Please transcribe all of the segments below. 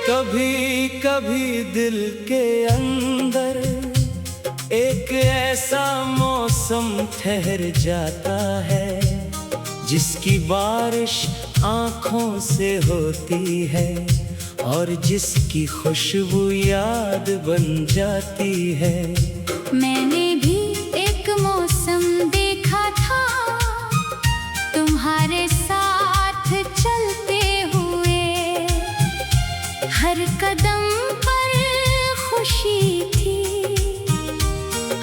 कभी कभी दिल के अंदर एक ऐसा मौसम ठहर जाता है, जिसकी बारिश आँखों से होती है और जिसकी खुशबू याद बन जाती है। मैंने भी एक मौसम देखा था, तुम्हारे साथ चलते हुए। हर कदम पर खुशी थी,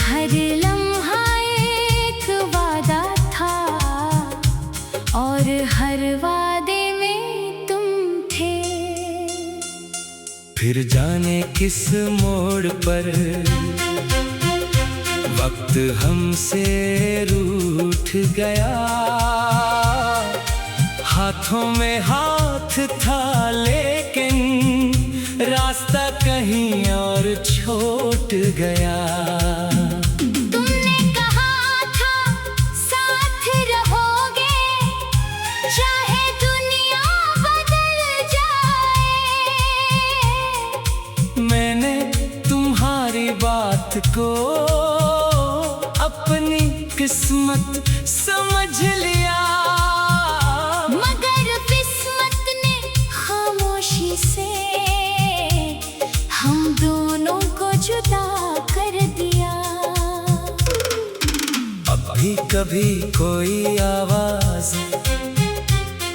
हर लम्हा एक वादा था और हर वादे में तुम थे। फिर जाने किस मोड़ पर वक्त हमसे रूठ गया, हाथों में हाथ था लेकिन रास्ता कहीं और छूट गया। तुमने कहा था साथ रहोगे, चाहे दुनिया बदल जाए। मैंने तुम्हारी बात को अपनी किस्मत समझ लिया, मगर किस्मत ने खामोशी से हम दोनों को जुदा कर दिया। अभी कभी कोई आवाज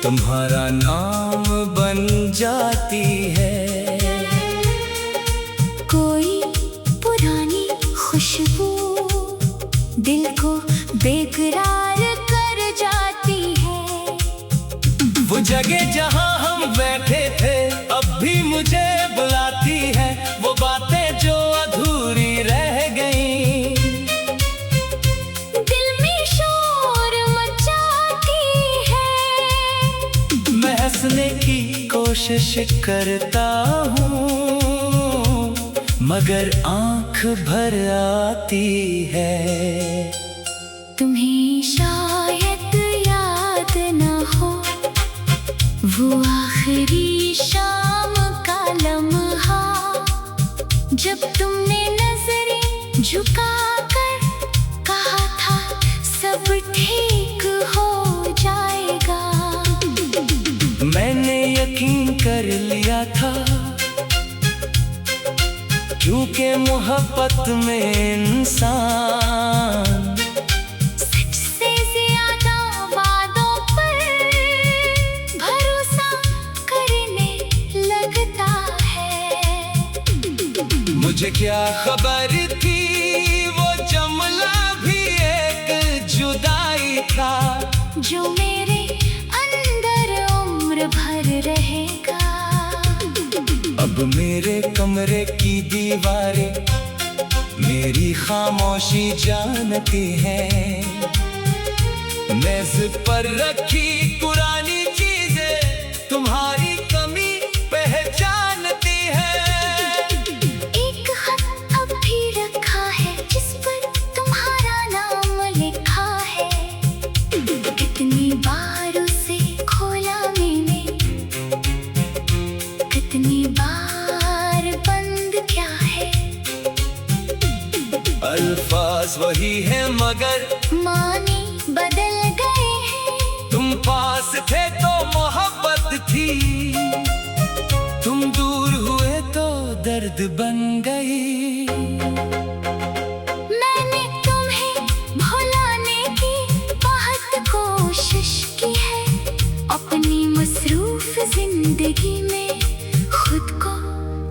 तुम्हारा नाम बन जाती है, कोई पुरानी खुशबू दिल को बेकरार कर जाती है। वो जगह जहां हम बैठे थे अब भी मुझे बुलाती है, वो बातें जो अधूरी रह गईं। दिल में शोर मचाती है, मैं हंसने की कोशिश करता हूँ मगर आंख भर आती है। तुम्हें शायद याद न हो वो आखिरी शाम का लम्हा, जब तुमने नजरें झुकाकर कहा था सब ठीक हो जाएगा। मैंने यकीन कर लिया था, क्योंकि मोहब्बत में इंसान सच से ज्यादा वादों पर भरोसा करने लगता है। मुझे क्या खबर थी वो जमला भी एक जुदाई था, जो मेरे अंदर उम्र भर रहेगा। अब मेरे कमरे की दीवारें मेरी खामोशी जानती हैं। मेज पर रखी पुरानी चीजें तुम्हारी कमी पहचानती हैं। एक खत अब भी रखा है जिस पर तुम्हारा नाम लिखा है। कितनी बार उसे खोला मैंने, कितनी बार बंद क्या है। अल्फाज वही है मगर माने बदल गए हैं। तुम पास थे तो मोहब्बत थी, तुम दूर हुए तो दर्द बन गई। मैंने तुम्हें भुलाने की बहुत कोशिश की है, अपनी मसरूफ जिंदगी में खुद को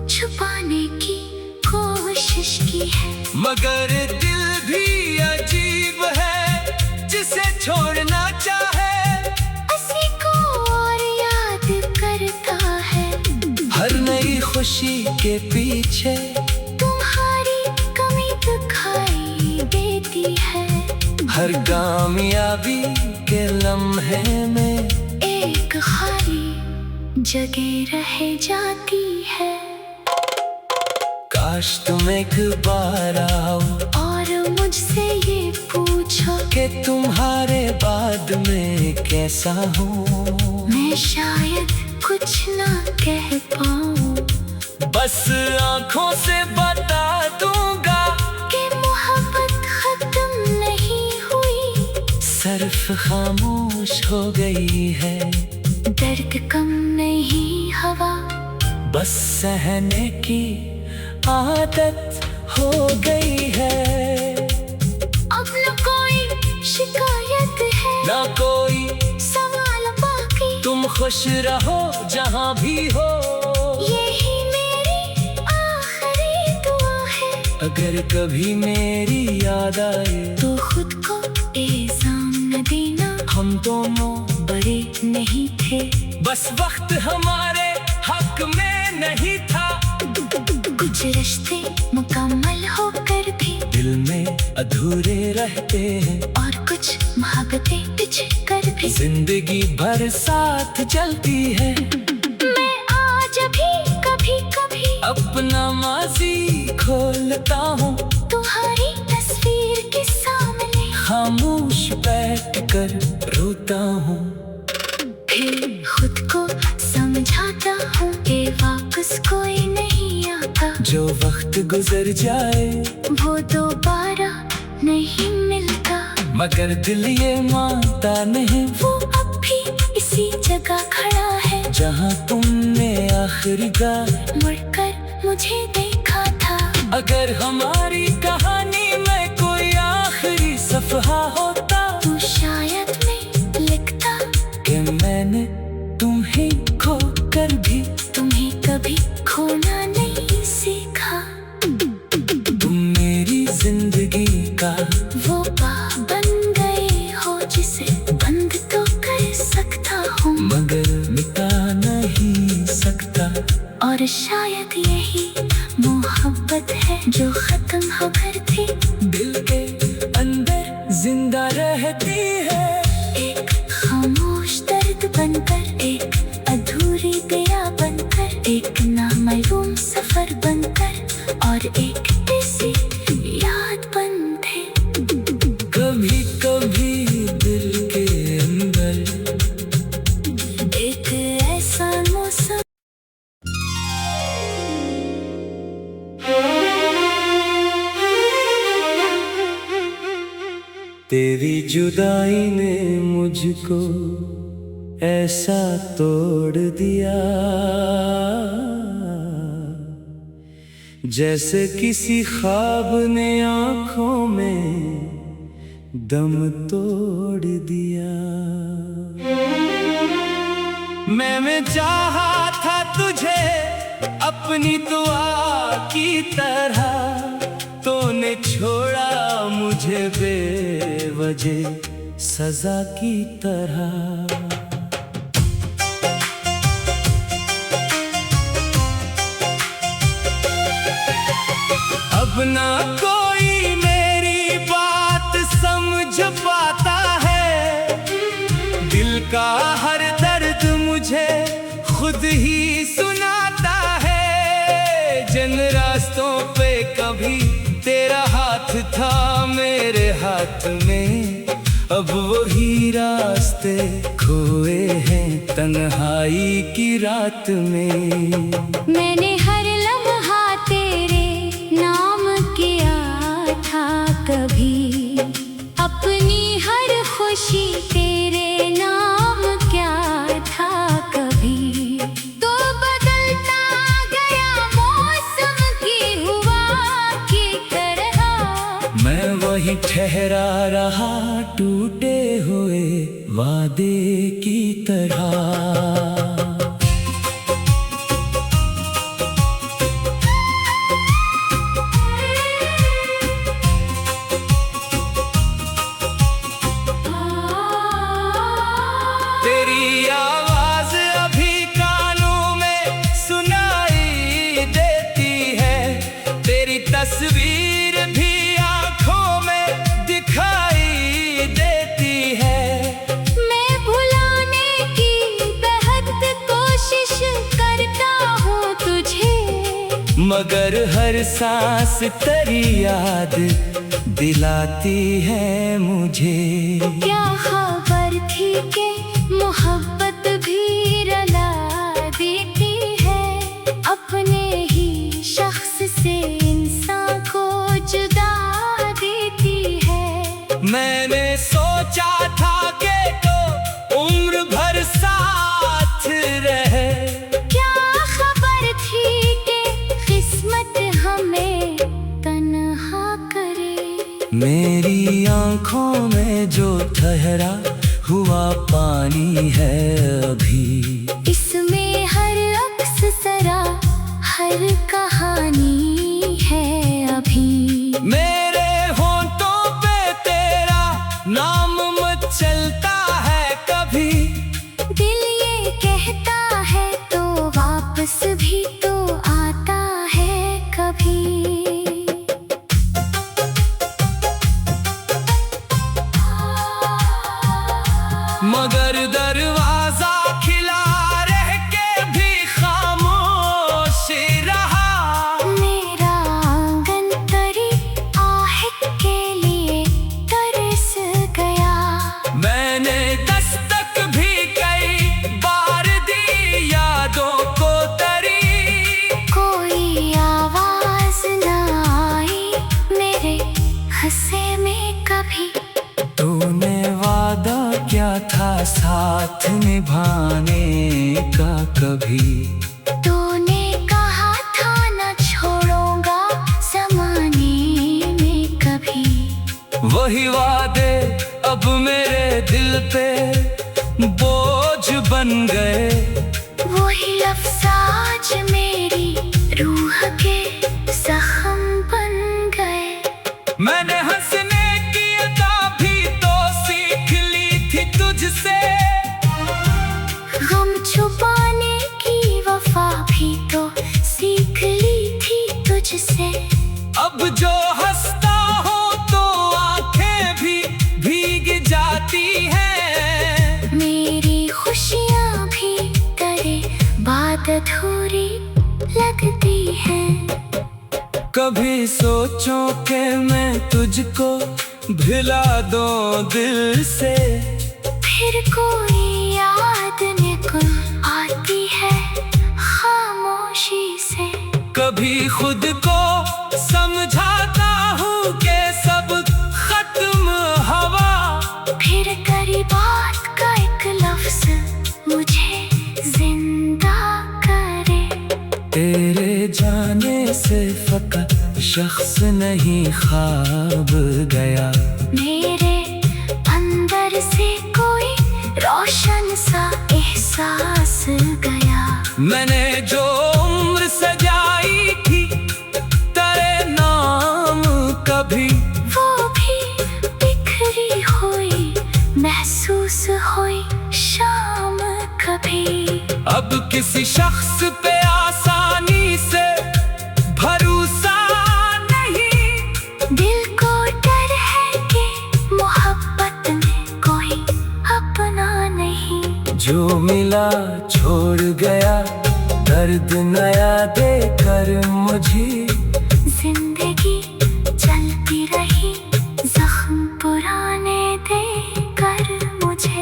छुपाने की कोशिश की है। मगर दिल भी अजीब है, जिसे छोड़ना चाहे उसी को और याद करता है। हर नई खुशी के पीछे तुम्हारी कमी दिखाई देती है। हर कामयाबी के लम्हे में एक खाली जगह रह जाती है। काश तुम एक बार आओ और मुझसे ये पूछो कि तुम्हारे बाद में कैसा हूँ। मैं शायद कुछ ना कह पाऊँ, बस आंखों से बता दूंगा कि मोहब्बत खत्म नहीं हुई, सिर्फ खामोश हो गई है। दर्द कम नहीं हवा, बस सहने की आदत हो गई है। अब न कोई शिकायत है, ना कोई सवाल बाकी, तुम खुश रहो जहाँ भी हो। यही मेरी आखिरी दुआ है। अगर कभी मेरी याद आए तो खुद को इल्जाम न देना, हम दोनों बड़े नहीं थे, बस वक्त हमारे हक में नहीं था। कुछ रिश्ते मुकम्मल होकर भी दिल में अधूरे रहते हैं, और कुछ मोहब्बतें पिछ कर भी जिंदगी भर साथ चलती है। मैं आज भी कभी कभी अपना माजी खोलता हूँ, तुम्हारी तस्वीर के सामने खामोश बैठ कर रोता हूँ। फिर खुद को समझाता हूँ कि वापस कोई नहीं आता, जो वक्त गुजर जाए वो दोबारा नहीं मिलता। मगर दिल ये मानता नहीं, वो अब भी इसी जगह खड़ा है जहाँ तुमने आखिरी बार मुड़कर मुझे देखा था। अगर हमारी कहानी में कोई आखिरी सफहा होता, तो शायद मैं लिखता कि मैंने तुम्हें खो कर भी तुम्हें कभी खोना नहीं सीखा। तुम मेरी जिंदगी का वो बात बन गए हो जिसे बंद तो कर सकता हूँ, मगर मिटा नहीं सकता। और शायद यही मोहब्बत है जो खत्म होकर थी, दिल के अंदर जिंदा रहती है। एक खामोश दर्द बनकर, एक अधूरी दया बनकर, एक नामालूम सफर बनकर, और एक ऐसी याद बन थे। कभी कभी दिल के अंदर एक ऐसा मौसम तेरी जुदाई ने मुझको ऐसा तोड़ दिया, जैसे किसी ख्वाब ने आंखों में दम तोड़ दिया। मैं चाहा था तुझे अपनी दुआ की तरह, तूने छोड़ा मुझे बेवजह सजा की तरह। अब ना कोई मेरी बात समझ पाता है, दिल का हर दर्द मुझे खुद ही सुनाता है। जिन रास्तों पे कभी तेरा हाथ था मेरे हाथ में, अब वही रास्ते खोए हैं तन्हाई की रात में। मैंने हर लम्हा तेरे नाम किया था कभी, अपनी हर खुशी तेरे नाम क्या था कभी। तो बदलता गया मौसम की हुआ की तरह, मैं वही ठहरा रहा टूटे हुए वादे की तरह। तेरी आवाज अभी कानों में सुनाई देती है, तेरी तस्वीर भी आंखों में दिखाई देती है। मैं भुलाने की बेहद कोशिश करता हूँ तुझे, मगर हर सांस तेरी याद दिलाती है मुझे। क्या खबर थी कि मोहब्बत भी रुला देती है, अपने ही ठहरा हुआ पानी है अभी। इसमें हर अक्स सरा हर कहानी है अभी। मेरे होंठों पे तेरा नाम मचलता है कभी। दिल ये कहता है तो वापस भी तो आता है कभी। मगर दरवाजा खिला रह के भी खामोश रहा। मेरा आंगन तरी आहट के लिए तरस गया। मैंने दस्तक भी कई बार दी यादों को तरी। कोई आवाज न आई मेरे हंसे में कभी। तूने वादा क्या था साथ निभाने का कभी। तूने कहा था न छोड़ूंगा ज़माने में कभी। वही वादे अब मेरे दिल पे बोझ बन गए। वही लफ्ज़ आज मेरी रूह के जख्म बन गए। मैंने हंसने की अदा भी तो सीख ली थी तुझसे। गम छुपाने की वफा भी तो सीख ली थी तुझसे। अब जो हंसता हो तो आंखें भी भीग जाती हैं। मेरी खुशियाँ भी तेरे बाद अधूरी लगती हैं। कभी सोचूं कि मैं तुझको भुला दूं दिल से। फिर कोई याद निकल आती है खामोशी से। कभी खुद को समझाता हूँ कि सब खत्म हवा। फिर करी बात का एक लफ्ज़ मुझे जिंदा करे। तेरे जाने से फकत शख्स नहीं ख्वाब गया। मेरे अंदर से कोई रोशन सा एहसास गया। मैंने जो उम्र सजाई थी तेरे नाम कभी। वो भी बिखरी हुई महसूस हुई शाम कभी। अब किसी शख्स पे आसानी से भरोसा नहीं। दिल को डर है कि मोहब्बत में कोई अपना नहीं। जो मिला छोड़ गया दर्द नया देकर मुझे। जिंदगी चलती रही जख्म पुराने देकर मुझे।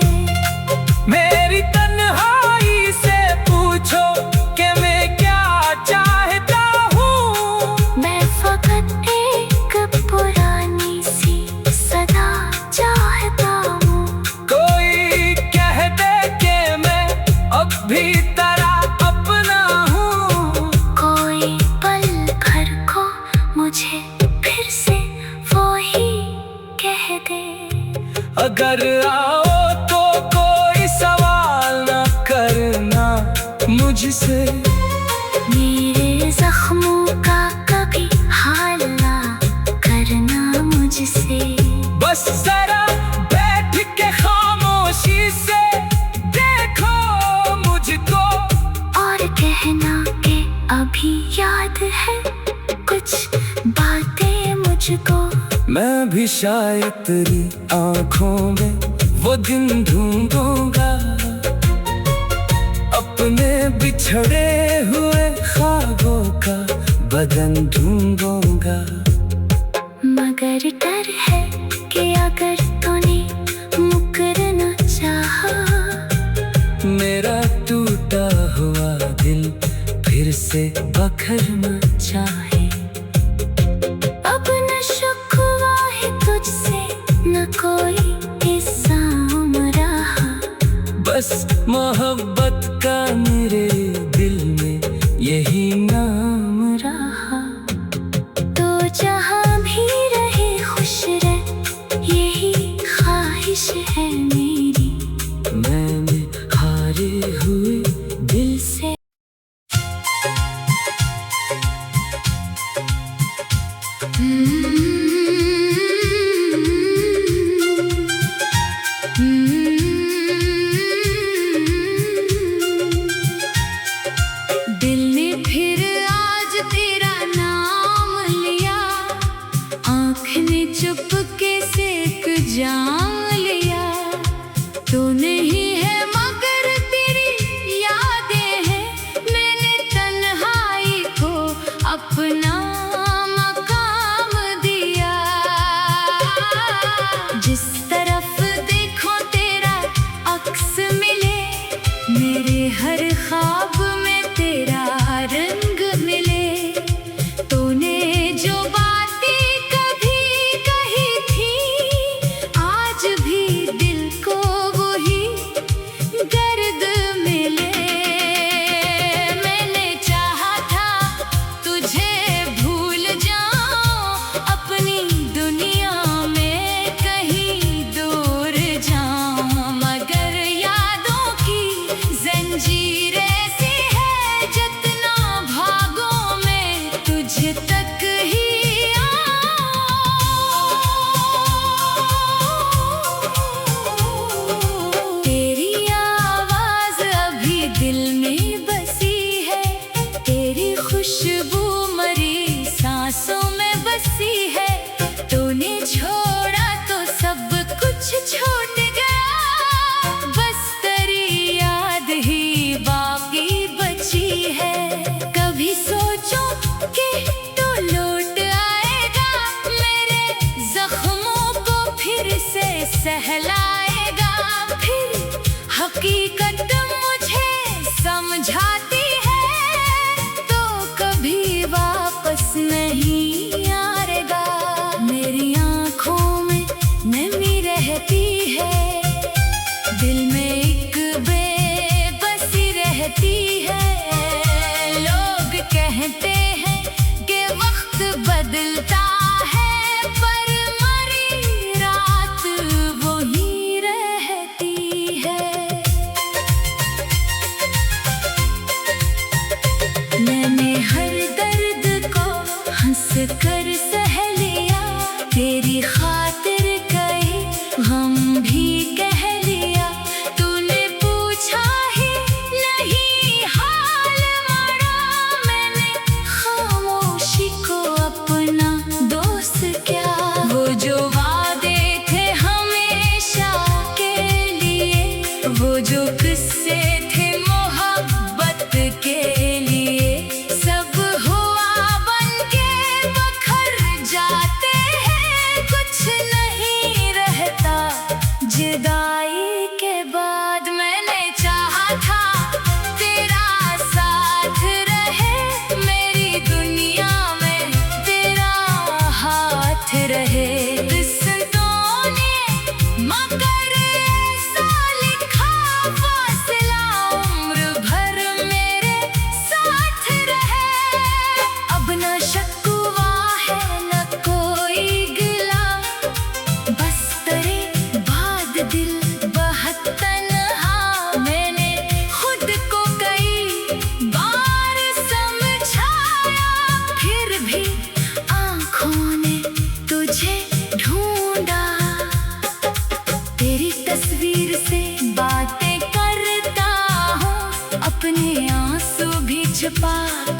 मेरी तन्हाई से पूछो कि मैं क्या चाहता हूँ। मैं फकत एक पुरानी सी सदा चाहता हूँ। कोई कह दे कि मैं अब भी तेरा अपना हूँ। कोई पल भर को मुझे फिर से वो ही कह दे। अगर आओ तो कोई सवाल न करना मुझसे। मेरे जख्मों का कभी हाल ना करना मुझसे। बस जरा बैठ के खामोशी से देखो मुझको। और कहना कि अभी याद है कुछ बातें मुझको। मैं भी शायद तेरी आंखों में वो दिन ढूंढूंगा। अपने बिछड़े हुए ख्वाबों का बदन ढूंढूंगा। मगर डर है कि अगर तूने मुकरना चाहा। मेरा टूटा हुआ दिल फिर से बखरना चाहे। अब न शुक्वा है तुझसे न कोई इल्ज़ाम रहा। बस मोहब्बत का मेरे दिल में यही नाम रहा। तो जहाँ भी रहे खुश रह यही ख्वाहिश है।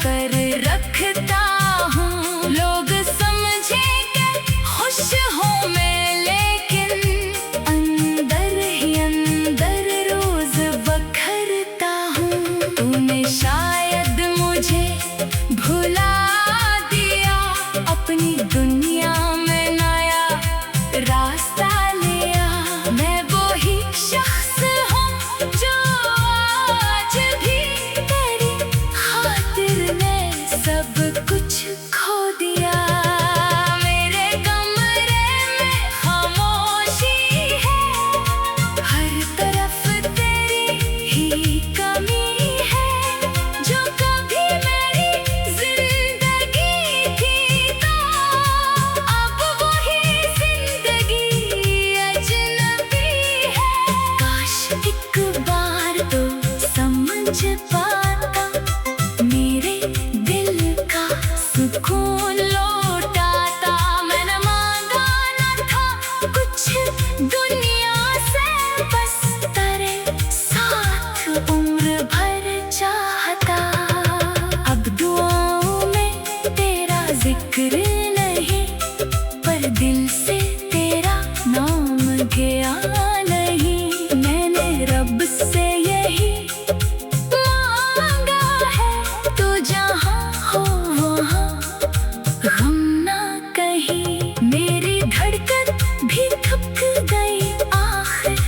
कर रखता हूँ। लोग समझे कि खुश हूँ मैं, लेकिन अंदर ही अंदर रोज बखरता हूँ। तूने शायद मुझे भुला दिया, अपनी दुनिया में नया रास्ता लिया। मैं वो ही शख्स हूँ जो आज भी तेरी खातिर में सब कुछ खो दिया। मेरे कमरे में खामोशी है, हर तरफ तेरी ही कमी है। जो कभी मेरी जिंदगी थी तो अब वही जिंदगी अजनबी है। काश एक बार तो समझ पाता, मेरे दिल का सुकून लौटाता। मैंने मांगा न था कुछ दुनिया से, बस तेरे साथ उम्र भर चाहता। अब दुआओं में तेरा जिक्र नहीं, पर दिल से तेरा नाम गया नहीं। मैंने रब से यही मांगा है, तो जहाँ हो वहाँ गम ना कहीं। मेरी धड़कन भी थक गई आखिर,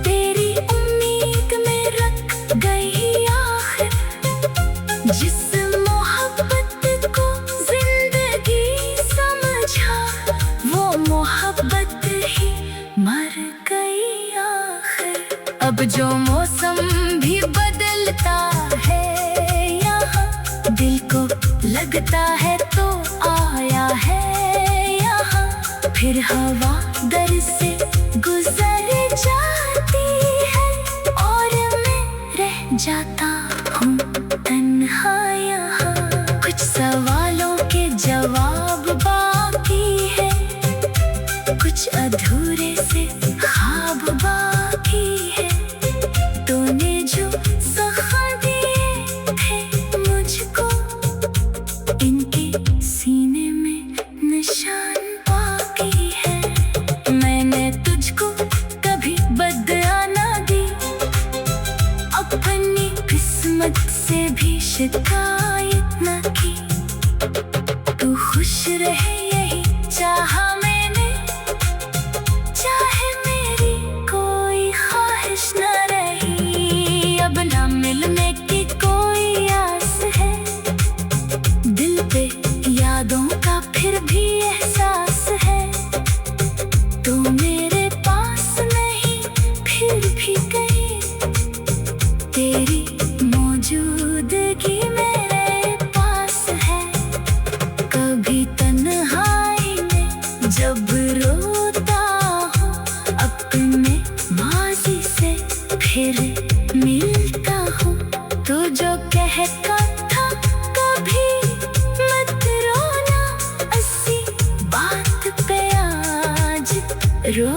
तेरी उम्मीद में रख गई आखिर। जिस मोहब्बत को जिंदगी समझा, वो मोहब्बत ही मर गई आखिर। अब जो मौसम भी बदलता है यहाँ, दिल को लगता है तो आया है यहाँ। फिर हवा दर से गुजर जाती है, और मैं रह जाता हूँ तन्हा यहाँ। कुछ सवालों के जवाब बाकी है, कुछ अधूरे से ख्वाब बाकी है। तूने जो सखा दिए थे मुझको, इनके सीने में निशान बाकी है। मैंने तुझको कभी बदला ना दी, अपनी किस्मत से भी शिकायत न की। तू खुश रहे यही चाहा मैंने, चाहे मेरी कोई ख्वाहिश न रही। अब ना मिलने की कोई आस है, दिल पे यादों का फिर भी एहसास है। तू मेरे पास नहीं फिर भी कहीं, तेरी मौजूदगी मेरे पास है। कभी तन्हाई में जब रोता हूँ, अपने माजी से फिर मिलता हूँ। तो जो कहता था कभी मत रोना, ऐसी बात पे आज रो